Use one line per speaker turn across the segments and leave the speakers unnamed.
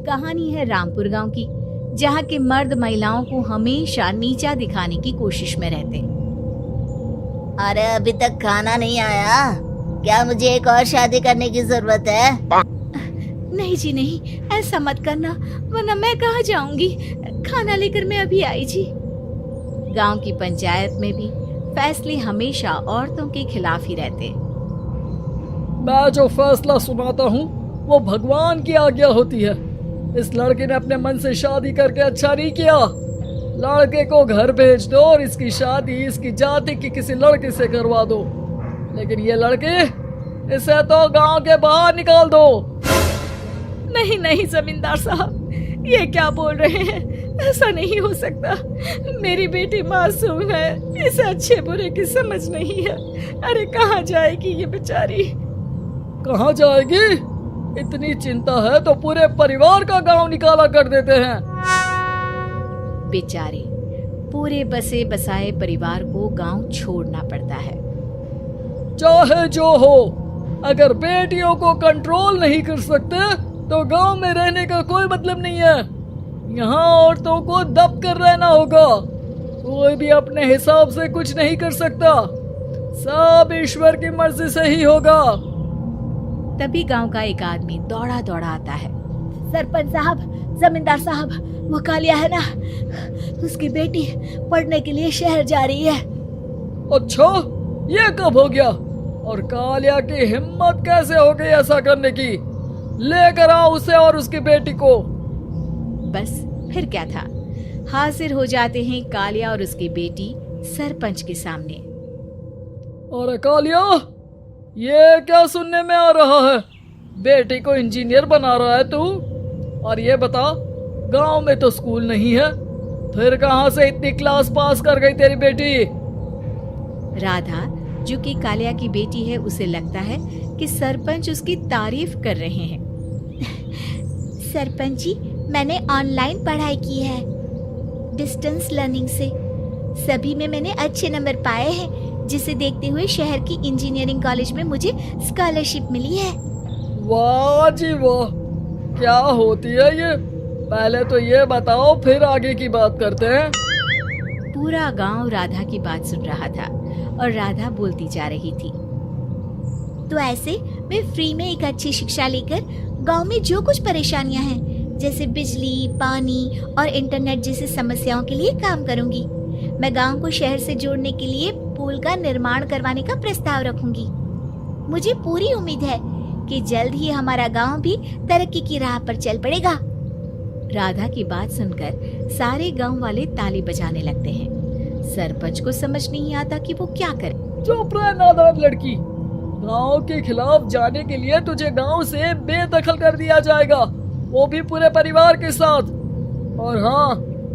कहानी है रामपुर गांव की, जहां के मर्द महिलाओं को हमेशा नीचा दिखाने की कोशिश में रहते।
अरे अभी तक खाना नहीं आया क्या? मुझे एक और शादी करने की जरूरत है।
नहीं जी नहीं, ऐसा मत करना, वरना मैं कहाँ जाऊंगी। खाना लेकर मैं अभी आई जी। गांव की पंचायत में भी फैसले हमेशा औरतों के खिलाफ ही रहते।
मैं जो फैसला सुनाता हूँ वो भगवान की आज्ञा होती है। इस लड़के ने अपने मन से शादी करके अच्छा नहीं किया। लड़के को घर भेज दो और इसकी शादी इसकी जाति की किसी लड़के से करवा दो, लेकिन ये लड़के, इसे तो गांव के बाहर निकाल दो।
नहीं नहीं जमींदार साहब, ये क्या बोल रहे हैं? ऐसा नहीं हो सकता। मेरी बेटी मासूम है, इसे अच्छे बुरे की समझ नहीं है। अरे कहाँ जाएगी ये बेचारी?
कहाँ जाएगी? इतनी चिंता है तो पूरे परिवार का गांव निकाला कर देते हैं।
बेचारे पूरे बसे बसाए परिवार को गांव छोड़ना पड़ता है।
चाहे जो हो, अगर बेटियों को कंट्रोल नहीं कर सकते तो गांव में रहने का कोई मतलब नहीं है। यहाँ औरतों को दब कर रहना होगा। कोई भी अपने हिसाब से कुछ नहीं कर सकता, सब ईश्वर की मर्जी से ही होगा।
तभी गांव का एक आदमी दौड़ा दौड़ा आता है। सरपंच साहब, जमींदार साहब, वो कालिया है ना, उसकी बेटी पढ़ने के लिए शहर जा रही है।
अच्छा, ये कब हो गया? और कालिया की हिम्मत कैसे हो गई ऐसा करने की? लेकर आओ उसे और उसकी बेटी को।
बस फिर क्या था, हाजिर हो जाते हैं कालिया और उसकी बेटी सरपंच के सामने।
अरे कालिया, ये क्या सुनने में आ रहा है? बेटी को इंजीनियर बना रहा है तू? और ये बता, गांव में तो स्कूल नहीं है, फिर कहां से इतनी क्लास पास कर गई तेरी बेटी?
राधा, जो कि कालिया की बेटी है, उसे लगता है कि सरपंच उसकी तारीफ कर रहे हैं। सरपंच जी, मैंने ऑनलाइन पढ़ाई की है, डिस्टेंस लर्निंग से। सभी में मैंने अच्छे नंबर पाए हैं, जिसे देखते हुए शहर की इंजीनियरिंग कॉलेज में मुझे स्कॉलरशिप मिली है।
वाह जी वाह, क्या होती है ये? पहले तो ये बताओ, फिर आगे की बात करते हैं।
पूरा गांव राधा की बात सुन रहा था और राधा बोलती जा रही थी। तो ऐसे मैं फ्री में एक अच्छी शिक्षा लेकर गांव में जो कुछ परेशानियां हैं, जैसे बिजली, पानी और इंटरनेट जैसी समस्याओं के लिए काम करूंगी। मैं गांव को शहर से जोड़ने के लिए पुल का निर्माण करवाने का प्रस्ताव रखूंगी। मुझे पूरी उम्मीद है कि जल्द ही हमारा गांव भी तरक्की की राह पर चल पड़ेगा। राधा की बात सुनकर सारे गांव वाले ताली बजाने लगते हैं। सरपंच को समझ नहीं आता कि वो क्या करे।
चुप रह नादान लड़की, गांव के खिलाफ जाने के लिए तुझे गांव से बेदखल कर दिया जाएगा, वो भी पूरे परिवार के साथ। और हाँ,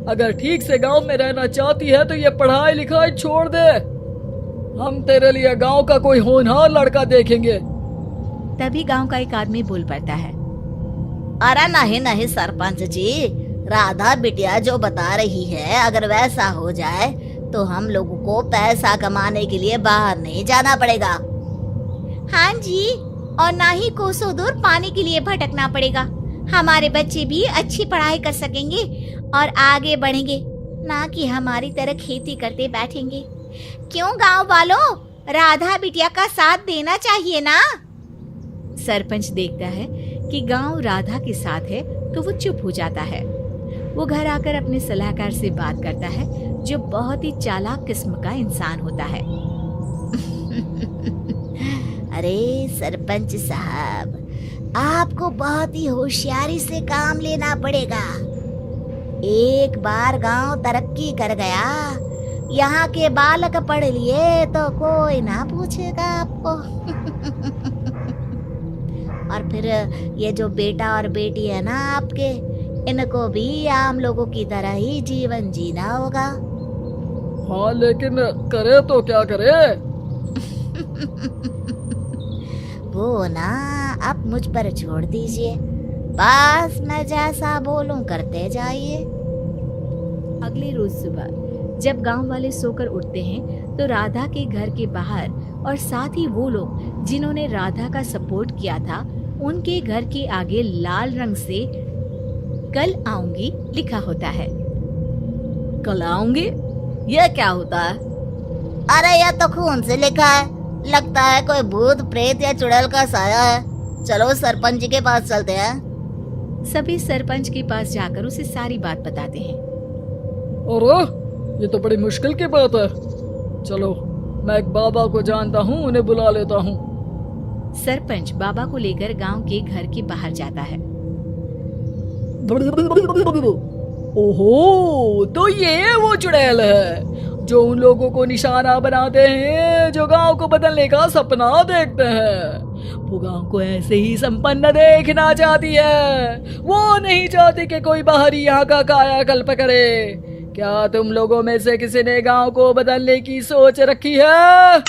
अगर ठीक से गांव में रहना चाहती है तो ये पढ़ाई लिखाई छोड़ दे। हम तेरे लिए गांव का कोई होनहार लड़का देखेंगे।
तभी गांव का एक आदमी बोल पड़ता है।
अरे नहीं नहीं सरपंच जी, राधा बिटिया जो बता रही है, अगर वैसा हो जाए तो हम लोगों को पैसा कमाने के लिए बाहर नहीं जाना पड़ेगा।
हाँ जी, और ना ही कोसों दूर पानी के लिए भटकना पड़ेगा। हमारे बच्चे भी अच्छी पढ़ाई कर सकेंगे और आगे बढ़ेंगे, ना कि हमारी तरह खेती करते बैठेंगे। क्यों गांव वालों, राधा बिटिया का साथ देना चाहिए ना। सरपंच देखता है कि गांव राधा के साथ है तो वो चुप हो जाता है। वो घर आकर अपने सलाहकार से बात करता है, जो बहुत ही चालाक किस्म का इंसान होता है।
अरे सरपंच साहब, आपको बहुत ही होशियारी से काम लेना पड़ेगा। एक बार गांव तरक्की कर गया, यहाँ के बालक पढ़ लिए तो कोई ना पूछेगा आपको। और फिर ये जो बेटा और बेटी है ना आपके, इनको भी आम लोगों की तरह ही जीवन जीना होगा।
हाँ, लेकिन करे तो क्या करे?
वो ना आप मुझ पर छोड़ दीजिए, बस मैं जैसा बोलूं करते जाइए।
अगले रोज सुबह जब गांव वाले सोकर उठते हैं तो राधा के घर के बाहर और साथ ही वो लोग जिन्होंने राधा का सपोर्ट किया था, उनके घर के आगे लाल रंग से कल आऊंगी लिखा होता है।
कल आऊंगी, यह क्या होता है?
अरे यह तो खून से लिखा है, लगता है कोई भूत प्रेत या चुड़ैल का साया है। चलो सरपंच जी के पास चलते हैं।
सभी सरपंच के पास जाकर उसे सारी बात बताते हैं।
अरे ये तो बड़ी मुश्किल की बात है। चलो मैं एक बाबा को जानता हूँ, उन्हें बुला लेता हूँ।
सरपंच बाबा को लेकर गांव के घर के बाहर जाता है।
ओहो, तो ये वो चुड़ैल है जो उन लोगों को निशाना बनाते हैं जो गांव को बदलने का सपना देखते हैं। वो गांव को ऐसे ही संपन्न देखना चाहती है, वो नहीं चाहती कि कोई बाहरी यहाँ का कायाकल्प करे। क्या तुम लोगों में से किसी ने गांव को बदलने की सोच रखी है?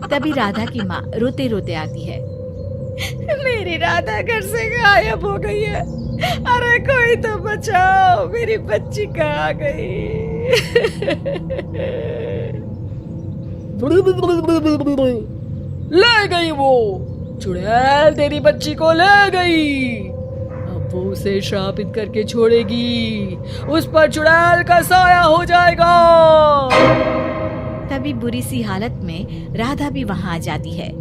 तभी राधा की माँ रोते रोते आती है। मेरी राधा घर से गायब हो गई है। अरे कोई तो बचाओ, मेरी बच्ची कहाँ गई?
ले गई वो चुड़ैल, तेरी बच्ची को ले गई। अब वो उसे श्रापित करके छोड़ेगी, उस पर चुड़ैल का साया हो जाएगा।
तभी बुरी सी हालत में राधा भी वहां आ जाती है।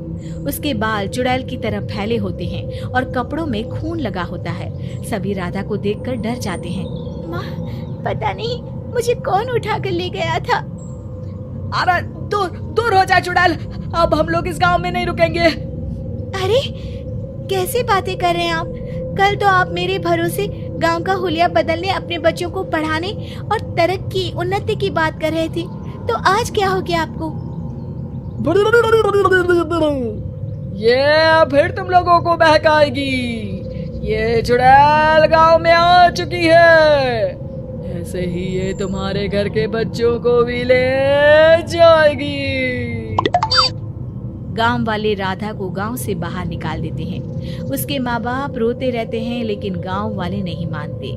उसके बाल चुड़ैल की तरह फैले होते हैं और कपड़ों में खून लगा होता है। सभी राधा को देखकर डर जाते हैं। माँ, पता नहीं मुझे कौन उठा कर ले गया था।
अरे दूर दूर हो जा चुड़ैल, अब हम लोग इस गांव में नहीं रुकेंगे।
अरे कैसे बातें कर रहे हैं आप? कल तो आप मेरे भरोसे गांव का हुलिया बदलने, अपने बच्चों को पढ़ाने और तरक्की उन्नति की बात कर रहे थे, तो आज क्या हो गया आपको?
ये फिर तुम लोगों को बहकाएगी। ये चुड़ैल गांव में आ चुकी है, ऐसे ही ये तुम्हारे घर के बच्चों को भी ले जाएगी।
गांव वाले राधा को गांव से बाहर निकाल देते हैं। उसके माँ बाप रोते रहते हैं, लेकिन गांव वाले नहीं मानते।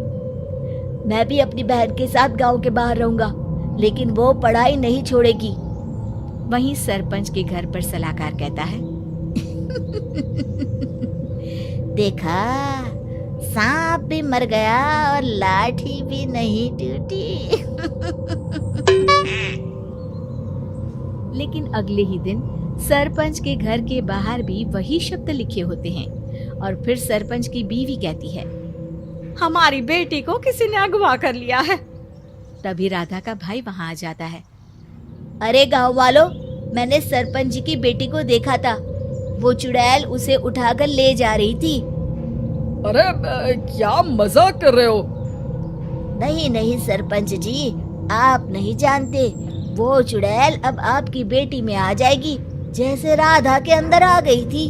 मैं भी अपनी बहन के साथ गांव के बाहर रहूंगा, लेकिन वो पढ़ाई नहीं छोड़ेगी।
वहीं सरपंच के घर पर सलाहकार कहता है।
देखा, सांप भी मर गया और लाठी भी नहीं टूटी।
लेकिन अगले ही दिन सरपंच के घर के बाहर भी वही शब्द लिखे होते हैं। और फिर सरपंच की बीवी कहती है, हमारी बेटी को किसी ने अगवा कर लिया है। तभी राधा का भाई वहां आ जाता है।
अरे गांव वालों, मैंने सरपंच जी की बेटी को देखा था। वो चुड़ैल उसे उठाकर ले जा रही थी।
अरे क्या मजाक कर रहे हो?
नहीं नहीं सरपंच जी, आप नहीं जानते। वो चुड़ैल अब आपकी बेटी में आ जाएगी, जैसे राधा के अंदर आ गई थी।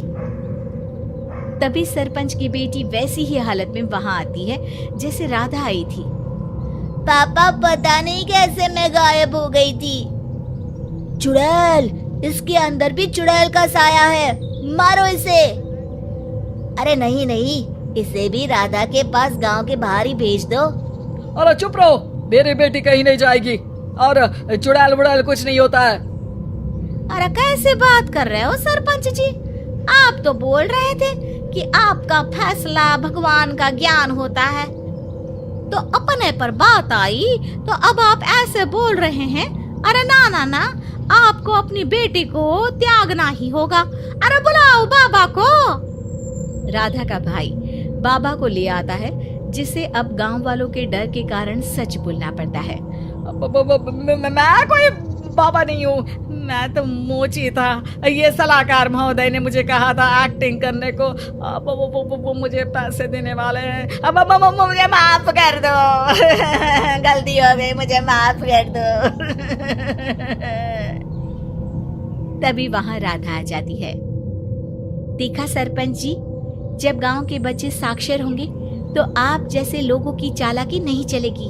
तभी सरपंच की बेटी वैसी ही हालत में वहां आती है जैसे राधा आई थी।
पापा, पता नहीं कैसे मैं गायब हो गई थी। चुड़ैल, इसके अंदर भी चुड़ैल का साया है, मारो इसे। अरे नहीं नहीं, इसे भी राधा के पास गांव के बाहर ही भेज दो।
अरे चुप रहो, मेरी बेटी कहीं नहीं जाएगी और चुड़ैल वुड़ैल कुछ नहीं होता है।
अरे कैसे बात कर रहे हो सरपंच जी? आप तो बोल रहे थे कि आपका फैसला भगवान का ज्ञान होता है, तो अपने पर बात आई तो अब आप ऐसे बोल रहे हैं। अरे ना ना ना, आपको अपनी बेटी को त्यागना ही होगा। अरे बुलाओ बाबा को। राधा का भाई बाबा को ले आता है, जिसे अब गांव वालों के डर के कारण सच बोलना पड़ता है।
मैं कोई बाबा नहीं हूँ, मैं तो मोची था। ये सलाहकार महोदय ने मुझे कहा था एक्टिंग करने को। वो मुझे पैसे देने वाले हैं। अब मुझे माफ कर दो।
गलती हो गई, मुझे माफ कर दो।
तभी वहां राधा आ जाती है। देखा सरपंच जी, जब गांव के बच्चे साक्षर होंगे तो आप जैसे लोगों की चालाकी नहीं चलेगी।